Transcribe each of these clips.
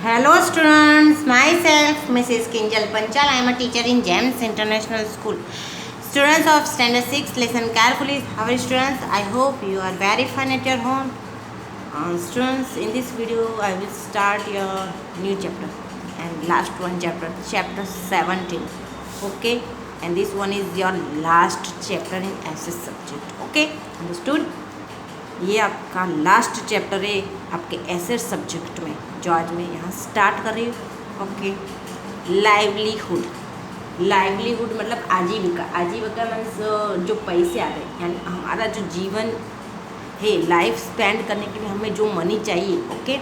Hello students, myself Mrs. Kinjal Panchal. I am a teacher in GEMS International School. Students of Standard 6, listen carefully. How are you students? I hope you are very fine at your home. Students, in this video I will start your new chapter and last one chapter, chapter 17. Okay, and this one is your last chapter in SS subject. Okay, understood? ये आपका last chapter है आपके ऐसे subject में जो आज मैं यहाँ स्टार्ट कर रही हूँ. ओके, लाइवलीहुड मतलब आजीविका. आजीविका मीन्स जो पैसे आते हैं, यानी हमारा जो जीवन है, लाइफ स्पेंड करने के लिए हमें जो मनी चाहिए. ओके,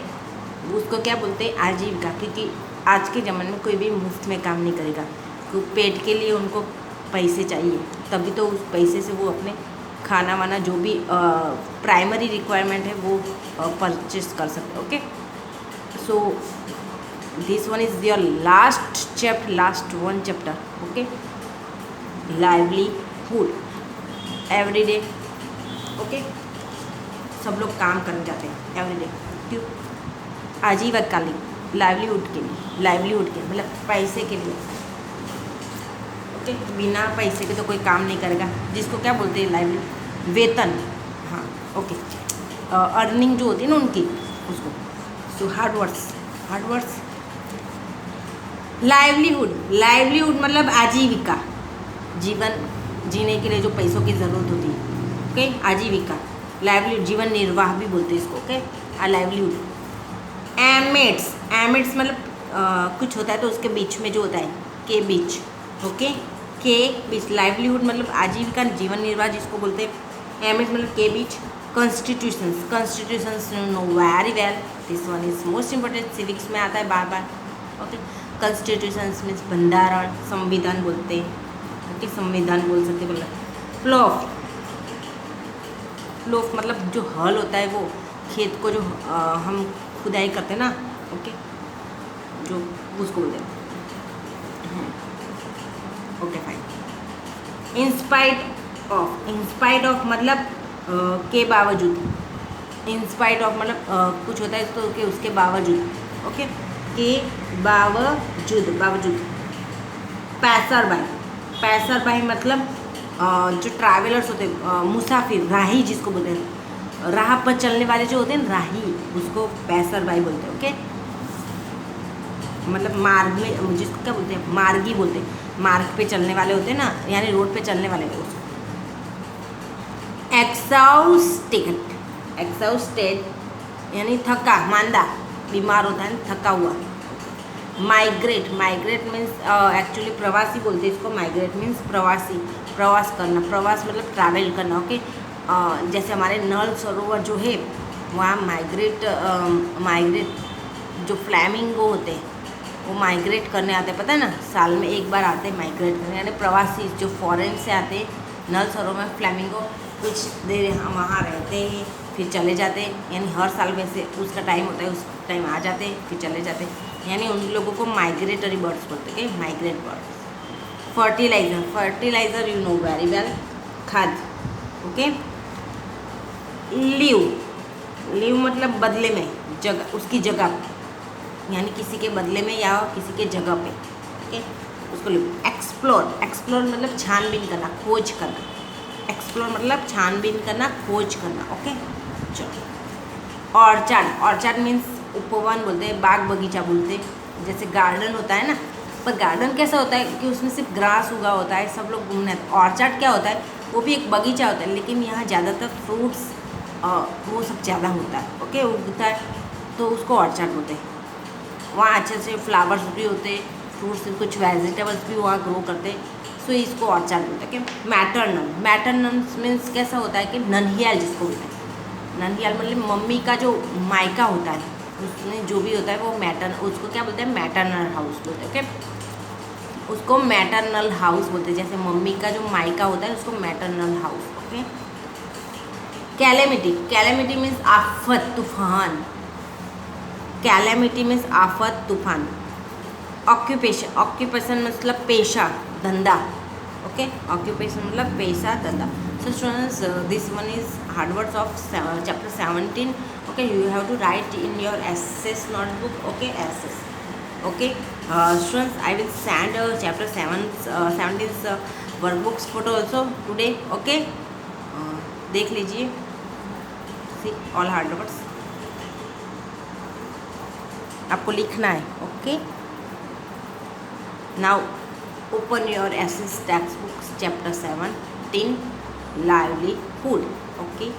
उसको क्या बोलते हैं? आजीविका. क्योंकि आज के ज़माने में कोई भी मुफ्त में काम नहीं करेगा, क्योंकि पेट के लिए उनको पैसे चाहिए, तभी तो उस पैसे से वो अपने खाना वाना जो भी प्राइमरी रिक्वायरमेंट है वो परचेस कर सकते. Okay, so this one is your last one chapter. Okay, livelihood everyday. Okay, सब लोग काम करने जाते हैं एवरीडे. क्यों? आजीविका लाइवलीहुड के लिए मतलब पैसे के लिए. ओके, बिना पैसे के तो कोई काम नहीं करेगा, जिसको क्या बोलते हैं? लाइवली वेतन. हाँ, ओके, अर्निंग जो होती है ना उनकी, उसको. So hard words. लाइवलीहुड मतलब आजीविका, जीवन जीने के लिए जो पैसों की ज़रूरत होती है. ओके, आजीविका, लाइवलीहुड, जीवन निर्वाह भी बोलते हैं इसको. Okay, livelihood. एमिट्स मतलब कुछ होता है तो उसके बीच में जो होता है, के बीच. ओके, के बीच. लाइवलीहुड मतलब आजीविका, जीवन निर्वाह जिसको बोलते हैं. एमिट्स मतलब के बीच. Constitutions know very well, this one is most important, civics में आता है बार बार. ओके, कॉन्स्टिट्यूशंस मीन्स बंधारण, संविधान बोलते हैं. ओके, संविधान बोल सकते बोला. प्लोफ मतलब जो हल होता है, वो खेत को जो हम खुदाई करते हैं ना. ओके, जो उसको बोलते हैं. Okay, fine. इंस्पाइट ऑफ मतलब के बावजूद. इंस्पाइट ऑफ मतलब कुछ होता है तो कि उसके बावजूद. ओके, के बावजूद. पैसर बाई मतलब जो ट्रैवलर्स होते हैं, मुसाफिर, राही जिसको बोलते हैं. राह पर चलने वाले जो होते हैं राही, उसको पैसर बाई बोलते हैं. ओके, मतलब मार्ग में, जिसको क्या बोलते हैं? मार्गी बोलते हैं. मार्ग पे चलने वाले होते हैं ना, यानी रोड पे चलने वाले लोग. एक्सॉस्टेड यानी थका, मांदा, बीमार होता है, थका हुआ. माइग्रेट मीन्स एक्चुअली प्रवासी बोलते हैं इसको. माइग्रेट मीन्स प्रवासी, प्रवास करना. प्रवास मतलब ट्रैवल करना. ओके, जैसे हमारे नल सरोवर जो है वहाँ माइग्रेट जो फ्लैमिंगो होते हैं वो माइग्रेट करने आते हैं, पता है ना, साल में एक बार आते हैं माइग्रेट करने. यानी प्रवासी जो फॉरेन से आते हैं नल सरोवर में, फ्लैमिंगो कुछ देर हम वहाँ रहते हैं फिर चले जाते हैं. यानी हर साल वैसे उसका टाइम होता है, उस टाइम आ जाते हैं फिर चले जाते हैं. यानी उन लोगों को माइग्रेटरी बर्ड्स बोलते हैं. Migrate birds. Fertiliser you know very well, खाद. ओके, लीव मतलब बदले में, जगह, उसकी जगह, यानी किसी के बदले में या किसी के जगह पे. ओके, उसको लिव. एक्सप्लोर मतलब छानबीन करना, खोज करना. एक्सप्लोर मतलब छानबीन करना, खोज करना. ओके, चलो. ऑर्चार्ड मीन्स उपवन बोलते हैं, बाग बगीचा बोलते हैं. जैसे गार्डन होता है ना, पर गार्डन कैसा होता है कि उसमें सिर्फ ग्रास उगा होता है, सब लोग घूमने आते. ऑर्चार्ड क्या होता है? वो भी एक बगीचा होता है, लेकिन यहाँ ज़्यादातर फ्रूट्स वो सब ज़्यादा होता है. ओके, उगता है तो उसको ऑर्चार्ड बोलते हैं. वहाँ अच्छे से फ्लावर्स भी होते हैं, फ्रूट्स, कुछ वेजिटेबल्स भी वहाँ ग्रो करते हैं. सो इसको ऑर्चार्ड बोलते हैं. कि मैटरनल मीन्स कैसा होता है कि ननिहाल जिसको बोलते हैं. ननिहाल मतलब मम्मी का जो मायका होता है, उसमें जो भी होता है वो उसको क्या बोलते हैं? मैटरनल हाउस बोलते हैं. ओके, उसको मैटरनल हाउस बोलते हैं. जैसे मम्मी का जो मायका होता है उसको maternal house. Okay, calamity means आफत, तूफान. कैलेमिटी मीन्स आफत, तूफान. ऑक्यूपेशन मतलब पेशा, धंधा. ओके, ऑक्यूपेशन मतलब पेशा, धंधा. So students, this one is hard words of chapter 17. Okay, you have to write in your essays notebook. Okay, essays. Okay, students, I will send chapter 17's workbooks photo also today. Okay, देख लीजिए. See all hard words. आपको लिखना है. Okay. Now open your essays textbooks chapter 17. Livelihood. Okay.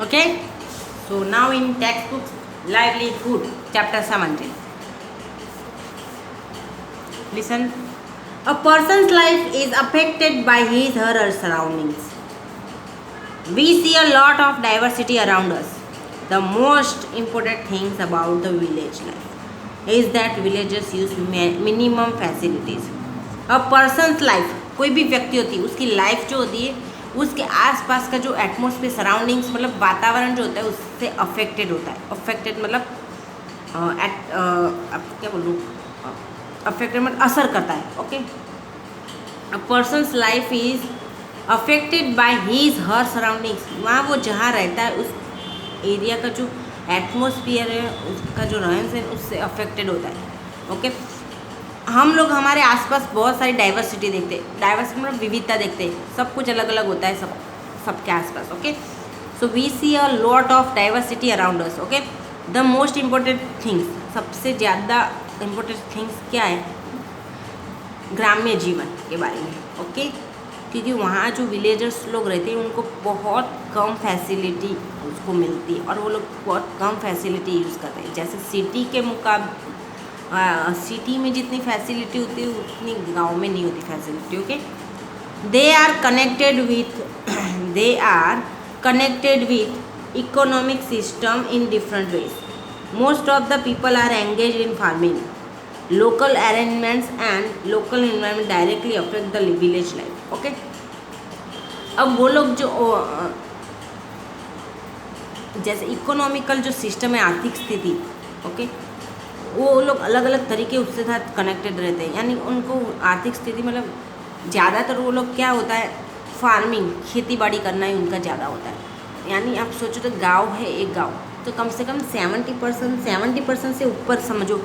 Okay. So now in textbook livelihood chapter 17. Listen. A person's life is affected by his or her surroundings. We see a lot of diversity around us. The most important things about the village life is that villagers use minimum facilities. A person's life, कोई भी व्यक्ति होती है, उसकी life जो होती है उसके आसपास का जो एटमॉस्फेयर सराउंडिंग्स मतलब वातावरण जो होता है उससे अफेक्टेड होता है. अफेक्टेड मतलब क्या बोलूँ, अफेक्टेड मतलब असर करता है. Okay. A person's life is affected by his her surroundings. वहाँ वो जहाँ रहता है उस एरिया का जो एटमॉस्फेयर है, उसका जो रहन सहन उससे अफेक्टेड होता है. ओके. हम लोग हमारे आसपास बहुत सारी डाइवर्सिटी देखते हैं. डाइवर्सिटी मतलब विविधता देखते हैं. सब कुछ अलग अलग होता है सबके आसपास. Okay. So we see a lot of diversity around us. Okay. The most important things, सबसे ज़्यादा इम्पोर्टेंट थिंग्स क्या है, ग्राम्य जीवन के बारे में. ओके. क्योंकि वहाँ जो विलेजर्स लोग रहते हैं उनको बहुत कम फैसिलिटी उसको मिलती है और वो लोग बहुत कम फैसिलिटी यूज़ करते हैं. जैसे सिटी के मुकाबले सिटी में जितनी फैसिलिटी होती है उतनी गांव में नहीं होती facility. Okay. They are connected with economic system in different ways. Most of the people are engage in farming. Local arrangements and local environment directly affect the village life. Okay. अब वो लोग जो जैसे इकोनॉमिकल जो system है, आर्थिक स्थिति, okay, वो लोग अलग अलग तरीके उससे साथ कनेक्टेड रहते हैं. यानी उनको आर्थिक स्थिति मतलब ज़्यादातर वो लोग क्या होता है, फार्मिंग, खेती बाड़ी करना ही उनका ज़्यादा होता है. यानी आप सोचो तो गांव है एक गांव, तो कम से कम 70% से ऊपर समझो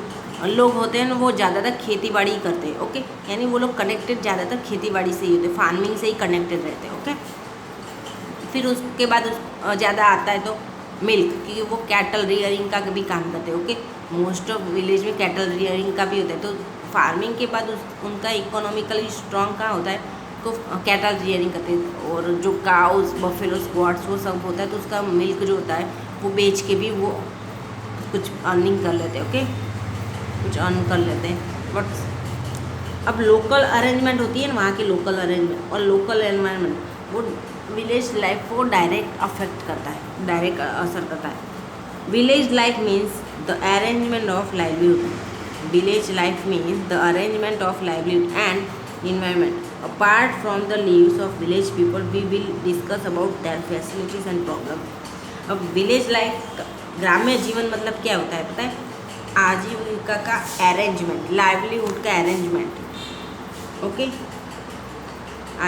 लोग होते हैं ना, वो ज़्यादातर खेती बाड़ी ही करते हैं. ओके. यानी वो लोग कनेक्टेड ज़्यादातर खेती बाड़ी से ही होते हैं, फार्मिंग से ही कनेक्टेड रहते हैं. ओके. फिर उसके बाद ज़्यादा आता है तो मिल्क, क्योंकि वो कैटल रियरिंग का भी काम करते हैं. ओके. मोस्ट ऑफ विलेज में कैटल रियरिंग का भी होता है. तो फार्मिंग के बाद उनका इकोनॉमिकली स्ट्रॉन्ग कहाँ होता है, तो कैटल रियरिंग करते हैं. और जो काउस, बफेलोस, गॉड्स वो सब होता है, तो उसका मिल्क जो होता है वो बेच के भी वो कुछ अर्निंग कर लेते हैं. ओके. कुछ अर्न कर लेते हैं. बट अब लोकल अरेंजमेंट होती है ना, वहाँ की लोकल अरेंजमेंट और लोकल एनवायरनमेंट वो विलेज लाइफ को डायरेक्ट अफेक्ट करता है, डायरेक्ट असर करता है. Village life means the arrangement of livelihood. Village life means the arrangement of livelihood and environment. Apart from the lives of village people we will discuss about their facilities and problem. अब village life, ग्राम्य जीवन मतलब क्या होता है पता है, आजीविका का अरेंजमेंट, लाइवलीहुड का अरेंजमेंट. ओके.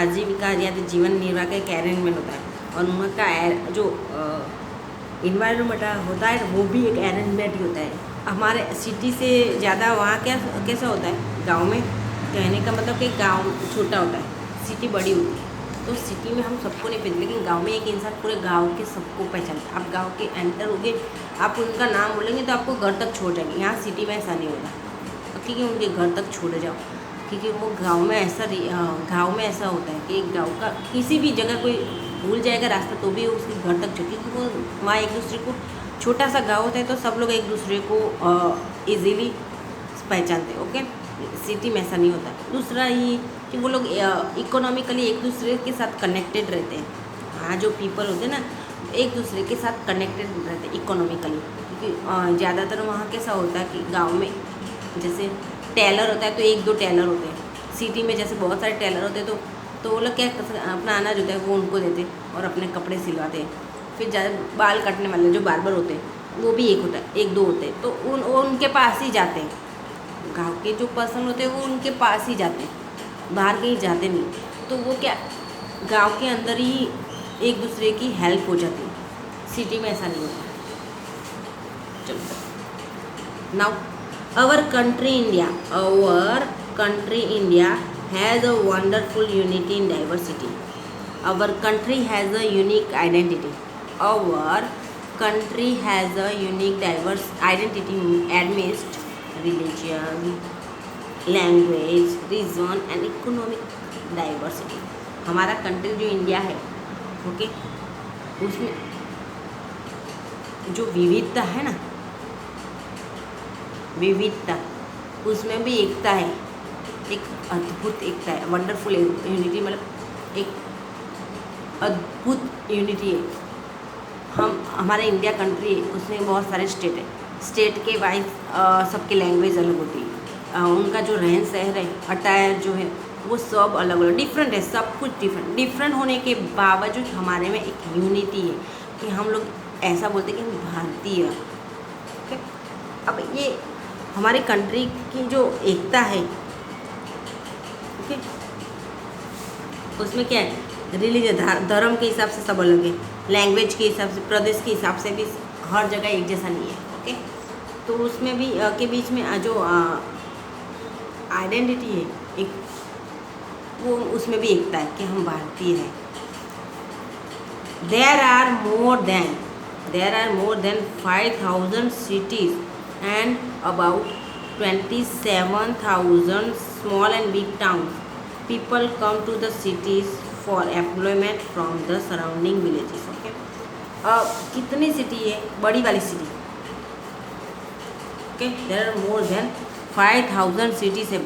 आजीविका या तो जीवन निर्वाह का एक अरेंजमेंट होता है और उनका जो इन्वायरमेंट होता है वो भी एक अरेंजमेंट ही होता है. हमारे सिटी से ज़्यादा वहाँ कैसा होता है, गांव में कहने का मतलब कि गांव छोटा होता है, सिटी बड़ी होती है. तो सिटी में हम सबको नहीं पहचानते, लेकिन गांव में एक इंसान पूरे गांव के सबको पहचानता है. आप गांव के एंटर होगे, आप उनका नाम बोलेंगे तो आपको घर तक छोड़ जाएंगे. यहाँ सिटी में ऐसा नहीं होता, क्योंकि उनके घर तक छोड़ जाओ, क्योंकि वो गांव में ऐसा होता है कि एक गांव का किसी भी जगह कोई भूल जाएगा रास्ता तो भी उसके घर तक छोड़, क्योंकि वो वहाँ एक दूसरे को, छोटा सा गांव होता है तो सब लोग एक दूसरे को इजीली पहचानते हैं. ओके. सिटी में ऐसा नहीं होता. दूसरा ये कि वो लोग इकोनॉमिकली एक दूसरे के साथ कनेक्टेड रहते हैं. हाँ, जो पीपल होते हैं ना एक दूसरे के साथ कनेक्टेड रहते हैं इकोनॉमिकली, क्योंकि ज़्यादातर वहाँ कैसा होता है कि गांव में जैसे टेलर होता है तो एक दो टेलर होते हैं, सिटी में जैसे बहुत सारे टेलर होते हैं तो वो लोग क्या अपना अनाज होता है वो उनको देते और अपने कपड़े सिलवाते हैं। फिर ज़्यादा बाल काटने वाले जो बार्बर होते हैं वो भी एक होता है, एक दो होते हैं, तो वो उनके पास ही जाते हैं। गांव के जो पर्सन होते हैं वो उनके पास ही जाते हैं, बाहर कहीं जाते नहीं। तो वो क्या गांव के अंदर ही एक दूसरे की हेल्प हो जाती है, सिटी में ऐसा नहीं होता। चलो now our country India has a wonderful unity in diversity. Our country has a unique identity. Our country has a unique diverse identity amidst religion, language, region and economic diversity। हमारा country जो India है okay, उसमें जो विविधता है ना, विविधता उसमें भी एकता है, एक अद्भुत एकता है। वंडरफुल यूनिटी मतलब एक अद्भुत यूनिटी है। हमारे इंडिया कंट्री है, उसमें बहुत सारे स्टेट है, स्टेट के वाइज सबकी लैंग्वेज अलग होती है, उनका जो रहन सहन है, अटायर जो है वो सब अलग अलग डिफरेंट है, सब कुछ डिफरेंट होने के बावजूद हमारे में एक यूनिटी है कि हम लोग ऐसा बोलते हैं कि हम भारतीय। ओके, अब ये हमारी कंट्री की जो एकता है ओके, उसमें क्या है, रिलीजन धर्म के हिसाब से सब अलग है, लैंग्वेज के हिसाब से, प्रदेश के हिसाब से भी हर जगह एक जैसा नहीं है। ओके, तो उसमें भी के बीच में जो आइडेंटिटी है एक, वो उसमें भी एकता है कि हम भारतीय हैं। There are more than 5,000 cities and about 27,000 small and big towns. People come to the cities for employment from the surrounding villages। Okay, कितनी सिटी है, बड़ी वाली city okay, there are more than 5,000 cities है,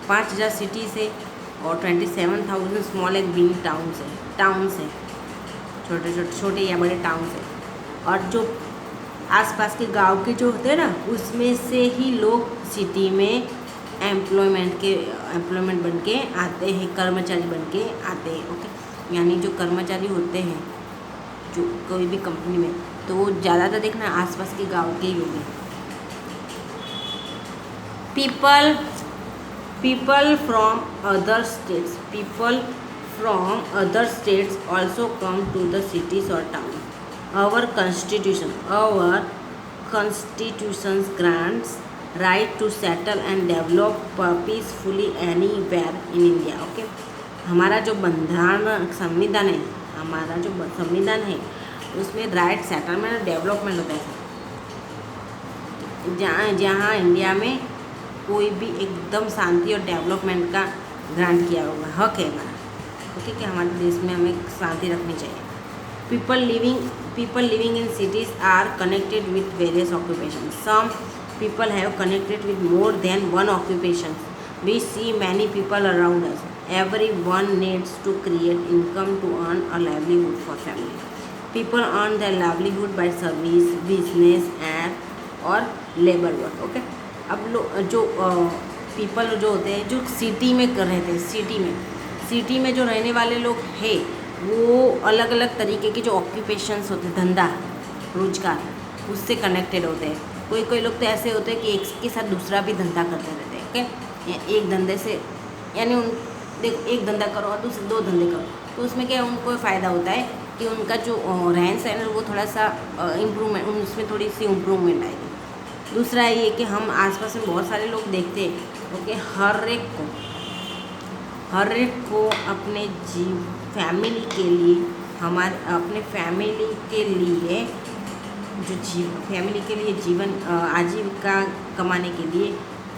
5,000 cities है और 27,000 small and big towns है, छोटे या बड़े टाउन्स है। और जो आसपास के गांव के जो होते हैं ना, उसमें से ही लोग सिटी में एम्प्लॉयमेंट बन के आते हैं, कर्मचारी बन के आते हैं। ओके, यानी जो कर्मचारी होते हैं जो कोई भी कंपनी में, तो वो ज़्यादातर देखना आसपास के गांव के ही होंगे। people from other states also come to the cities or towns। our constitutions grants right to settle and develop peacefully anywhere in India। Okay, हमारा जो संविधान है उसमें राइट सेटलमेंट डेवलपमेंट होता है, जहाँ इंडिया में कोई भी एकदम शांति और डेवलपमेंट का ग्रांट किया होगा, हक है हमारा। ओके, कि हमारे देश में हमें शांति रखनी चाहिए। people living in cities are connected with various occupations। some people have connected with more than one occupation। we see many people around us। everyone needs to create income to earn a livelihood for family। people earn their livelihood by service, business and और labour work. Okay, अब जो people जो होते हैं जो city में रहते हैं, सिटी में जो रहने वाले लोग हैं वो अलग अलग तरीके के जो ऑक्यूपेशंस होते हैं, धंधा रोजगार, उससे कनेक्टेड होते हैं। कोई लोग तो ऐसे होते हैं कि एक के साथ दूसरा भी धंधा करते रहते हैं। ओके, एक धंधे से यानी देखो एक धंधा करो और दूसरे 2 धंधे करो, तो उसमें क्या उनको फ़ायदा होता है कि उनका जो रहन सहन है वो थोड़ा सा इम्प्रूवमेंट, उसमें थोड़ी सी इम्प्रूवमेंट आएगी। दूसरा ये कि हम आसपास में बहुत सारे लोग देखते हैं ओके, हर एक को अपने फैमिली के लिए, अपने फैमिली के लिए फैमिली के लिए जीवन आजीविका कमाने के लिए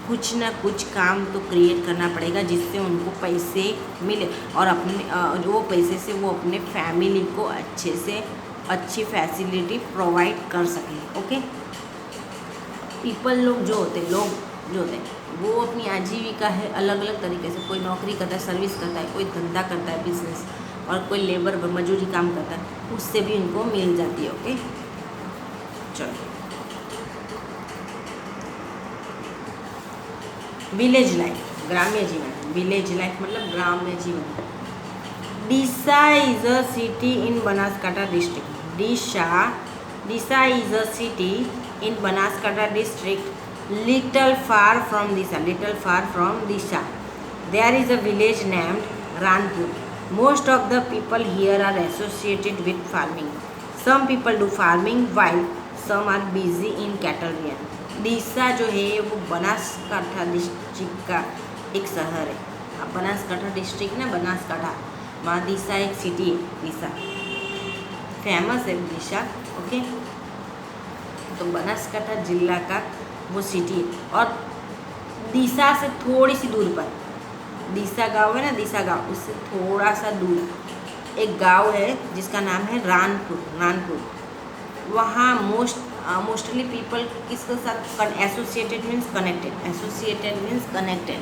कुछ ना कुछ काम तो क्रिएट करना पड़ेगा जिससे उनको पैसे मिले और अपने वो पैसे से वो अपने फैमिली को अच्छे से अच्छी फैसिलिटी प्रोवाइड कर सकें। ओके, लोग जो होते हैं वो अपनी आजीविका है अलग अलग तरीके से, कोई नौकरी करता है, सर्विस करता है, कोई धंधा करता है, बिजनेस, और कोई लेबर मजदूरी काम करता है उससे भी उनको मिल जाती है। ओके, चलो विलेज लाइफ, ग्राम्य जीवन। विलेज लाइफ मतलब ग्राम्य जीवन। Deesa is a city in Banaskantha district. Deesa is a city in Banaskantha district, little far from Disha. There is a village named Ranpur. Most of the people here are associated with farming. Some people do farming while some are busy in cattle rearing. डीसा जो है वो Banaskantha district का एक शहर है। अब Banaskantha district ना, बनासकांठा, वहाँ डीसा एक सिटी है। डीसा फेमस है डीसा। ओके, तो बनासकांठा जिला का वो सिटी है। और डीसा से थोड़ी सी दूर पर डीसा गांव है ना, डीसा गांव, उससे थोड़ा सा दूर एक गांव है जिसका नाम है रानपुर। वहाँ मोस्टली पीपल किसके साथ एसोसिएटेड मीन्स कनेक्टेड।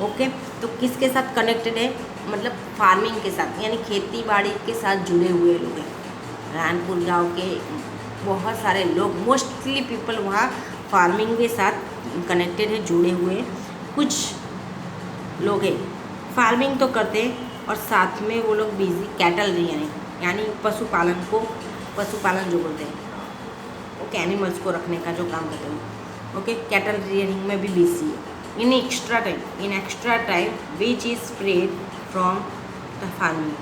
ओके, तो किसके साथ कनेक्टेड है, मतलब फार्मिंग के साथ, यानी खेती बाड़ी के साथ जुड़े हुए लोग हैं। रानपुर गांव के बहुत सारे लोग, मोस्टली पीपल वहाँ फार्मिंग के साथ कनेक्टेड है, जुड़े हुए। कुछ लोग हैं फार्मिंग तो करते हैं और साथ में वो लोग बिजी कैटल रियरिंग, यानी पशुपालन जो बोलते हैं, ओके, एनिमल्स को रखने का जो काम करते हैं। ओके, कैटल रियरिंग में भी बिजी है। In extra time which is spread from the farming.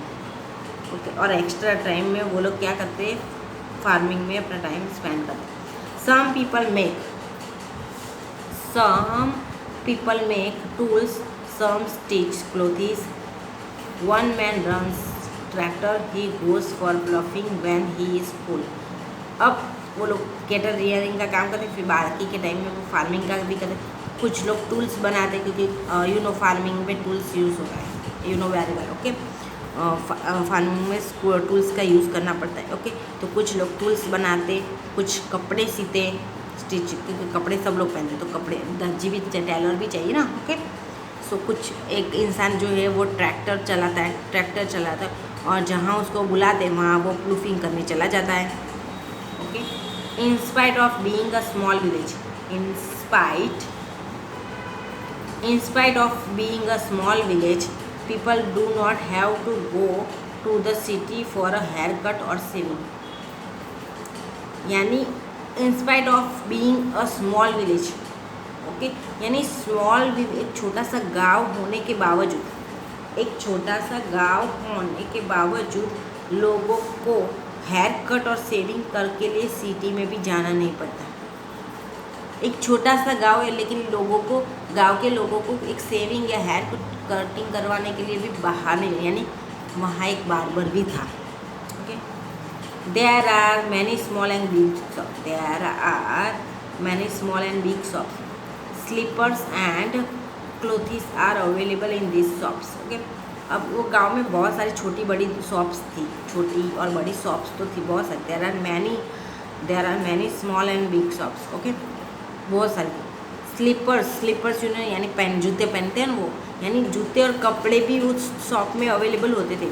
Okay, और एक्स्ट्रा टाइम में वो लोग क्या करते हैं, फार्मिंग में अपना टाइम स्पेंड करते हैं। सम people make tools, some stitch clothes, one man runs tractor, he goes for ploughing when he is full। अब वो लोग कैटल रियरिंग का काम करते हैं, फिर बाकी के टाइम में वो फार्मिंग का भी करते हैं। कुछ लोग टूल्स बनाते हैं, क्योंकि फार्मिंग में टूल्स यूज़ होता है, वेरी वेल। ओके, फार्मिंग में टूल्स का यूज़ करना पड़ता है। ओके, तो कुछ लोग टूल्स बनाते, कुछ कपड़े सीते, स्टिच, क्योंकि कपड़े सब लोग पहनते, तो कपड़े दर्जी भी, टेलर भी चाहिए ना। ओके, सो कुछ एक इंसान जो है वो ट्रैक्टर चलाता है और जहाँ उसको बुलाते वहाँ वो प्लूफिंग करने चला जाता है। Okay, in spite of being a small village, in spite of being a small village, people do not have to go to the city for a haircut or shaving। यानी in spite of being a small village, okay, यानी एक छोटा सा गांव होने के बावजूद लोगों को हेयर कट और शेविंग करके लिए सिटी में भी जाना नहीं पड़ता। एक छोटा सा गांव है, लेकिन गांव के लोगों को एक शेविंग या हेयर कटिंग करवाने के लिए भी बाहर नहीं, यानी वहाँ एक बार्बर भी था। Okay, there are many small and big shops, slippers and clothes are available in this shops. Okay, अब वो गांव में बहुत सारी छोटी बड़ी शॉप्स थी, छोटी और बड़ी शॉप्स तो थी बहुत सारी। There are many small and big shops. Okay, बहुत सारे। स्लीपर्स यानी जूते पहनते हैं ना वो, यानी जूते और कपड़े भी उस शॉप में अवेलेबल होते थे।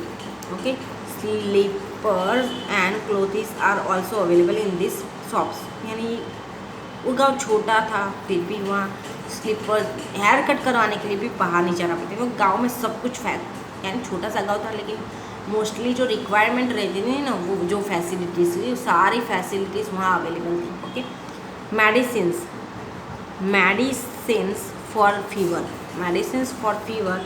Okay, slippers and clothes are also available in this shops. यानी वो गाँव छोटा था, फिर भी वहाँ स्लीपर्स, हेयर कट करवाने के लिए भी बाहर नहीं जाना पड़ता। वो गाँव में सब कुछ यानी छोटा सा गाँव था, लेकिन मोस्टली जो रिक्वायरमेंट रहती थी ना, वो जो फैसिलिटीज़, सारी फैसिलिटीज़ वहाँ अवेलेबल थी। Okay, medicines for fever,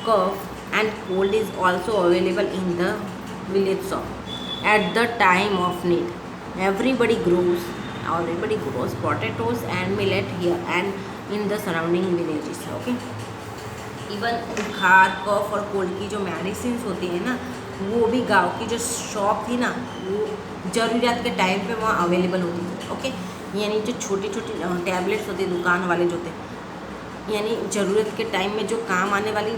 cough and cold is also available in the village shop at the time of need। everybody grows potatoes and millet here and in the surrounding villages। Okay, even बुखार, कफ और cold की जो medicine होती है ना, वो भी गांव की जो शॉप थी ना, वो ज़रूरियात के टाइम पे वहाँ अवेलेबल होती थी। ओके, यानी जो छोटी टैबलेट्स होती, दुकान वाले जो थे, यानी ज़रूरत के टाइम में जो काम आने वाली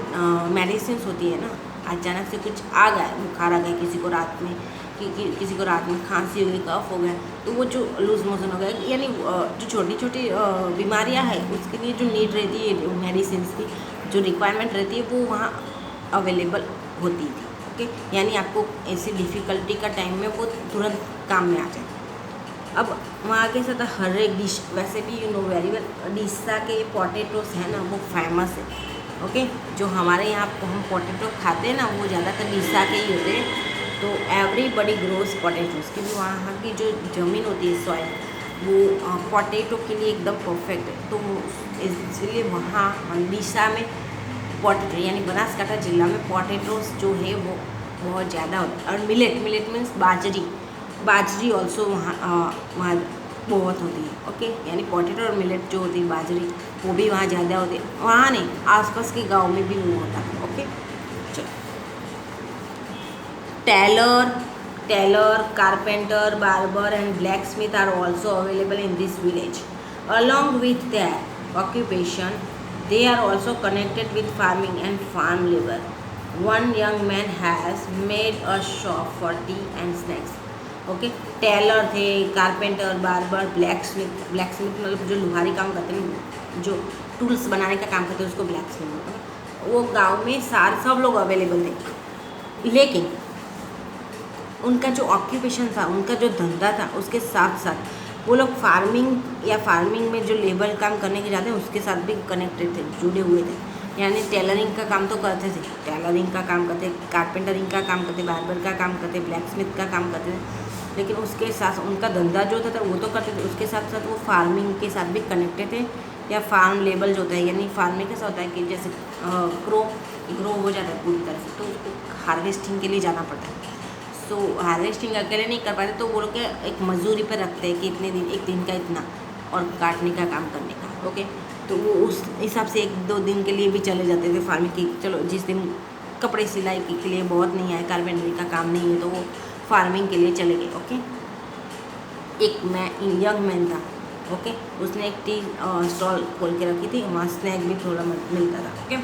मेडिसिन होती है ना, अचानक से कुछ आ गया, बुखार आ गया किसी को रात में, खांसी हो गई, कफ हो गया, तो वो जो लूज मोशन हो गया, यानी जो छोटी बीमारियां हैं उसके लिए जो नीड रहती है मेडिसिन की, जो रिक्वायरमेंट रहती है, वो वहाँ अवेलेबल होती थी। ओके, यानी आपको ऐसी डिफ़िकल्टी का टाइम में वो तुरंत काम में आ जाए। अब वहाँ के साथ हर एक डिश, वैसे भी you know very well Disha के पोटैटोस है ना वो फेमस है। ओके, जो हमारे यहाँ हम पोटैटो खाते हैं ना वो ज़्यादातर डिशा के ही होते हैं। तो एवरीबडी ग्रोज पोटैटोस, क्योंकि वहाँ की जो ज़मीन होती है सॉइल वो पोटैटो के लिए एकदम परफेक्ट है। तो इसलिए वहाँ डिशा में पोटैटो यानी बनासकांठा जिला में पोटैटोस जो है वो बहुत ज़्यादा होता है। और मिलेट मीन्स बाजरी ऑल्सो वहाँ बहुत होती है। ओके, यानी पोटैटो और मिलेट जो होती है बाजरी वो भी वहाँ ज़्यादा होती है। वहाँ नहीं, आसपास के गांव में भी वो होता है। ओके, चलो Taylor, carpenter, barber and blacksmith are also available in this village. Along with their occupation, they are also connected with farming and farm labor. One young man has made a shop for tea and snacks. Okay, tailor थे, carpenter, barber, blacksmith मतलब जो लुहारी काम करते हैं, जो tools बनाने का काम करते हैं उसको ब्लैकस्मिथ बोलते हैं। वो गांव में सब लोग अवेलेबल थे, लेकिन उनका जो ऑक्यूपेशन था, उनका जो धंधा था, उसके साथ साथ वो लोग फार्मिंग में जो लेबर काम करने के जाते हैं उसके साथ भी कनेक्टेड थे, जुड़े हुए थे। यानी टेलरिंग का काम तो करते थे, टेलरिंग का काम करते, कारपेंटरिंग का काम करते, बार्बर का काम करते, ब्लैकस्मिथ का काम करते थे, लेकिन उसके साथ उनका धंधा जो था वो तो करते थे, उसके साथ साथ वो फार्मिंग के साथ भी कनेक्टेड थे। या फार्म लेबर जो होता है, यानी फार्मिंग कैसा होता है कि जैसे ग्रो हो जाता है पूरी तरह से, तो उसको हार्वेस्टिंग के लिए जाना पड़ता है। सो हार्वेस्टिंग अकेले नहीं कर पाते तो वो लोग एक मजदूरी पर रखते हैं कि इतने दिन, एक दिन का इतना, और काटने का काम करने का। ओके, तो वो उस हिसाब से 1-2 दिन के लिए भी चले जाते थे फार्मिंग की। चलो जिस दिन कपड़े सिलाई के लिए बहुत नहीं आए, कारपेंटरी का काम नहीं है, तो वो फार्मिंग के लिए चले गए। ओके, एक यंग मैन था। ओके, उसने एक टी स्टॉल खोल के रखी थी, वहाँ स्नैक भी थोड़ा मिलता था। Okay,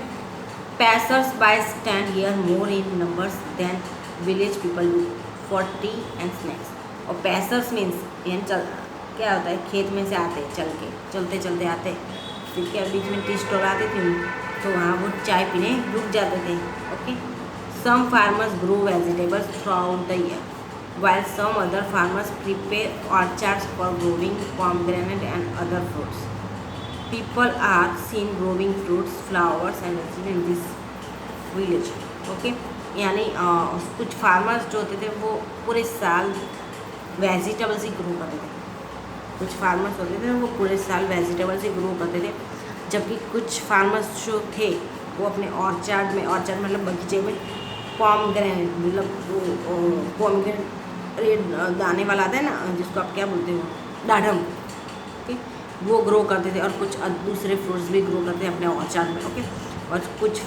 passers by stand here more in numbers than village people do for tea and snacks. और पैसर्स मीन्स यानी क्या होता है, खेत में से आते चलते चलते आते, फिर क्या बीच में टी स्टॉल आते थे, तो वहाँ वो चाय पीने रुक जाते थे। Okay, some farmers grow vegetables throughout the year while some other farmers prepare orchards for growing pomegranate and other fruits. People are seen growing fruits, flowers and vegetables in this village. Okay, यानी कुछ farmers जो होते थे वो पूरे साल vegetables ही grow करते थे। कुछ फार्मर्स होते थे वो पूरे साल वेजिटेबल्स ही ग्रो करते थे, जबकि कुछ फार्मर्स जो थे वो अपने ऑर्चार्ड मतलब बगीचे में पॉमग्रेनेट मतलब पॉमग्रेनेट दाने वाला आता है ना, जिसको आप क्या बोलते हो, दाढ़म, ओके, वो ग्रो करते थे। और कुछ दूसरे फ्रूट्स भी ग्रो करते हैं अपने ऑर्चार्ड में। ओके, और कुछ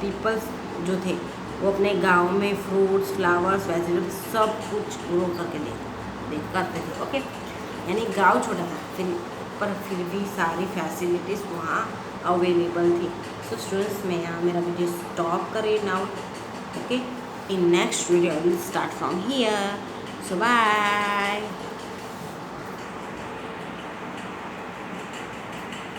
पीपल्स जो थे वो अपने गांव में फ्रूट्स, फ्लावर्स, वेजिटेबल्स सब कुछ ग्रो करके करते थे। ओके, यानी गांव छोटा था फिर भी सारी फैसिलिटीज़ वहाँ अवेलेबल थी। सो स्टूडेंट्स, मैं यहाँ मेरा वीडियो स्टॉप करें now. Okay, in next video I will start from here. So bye.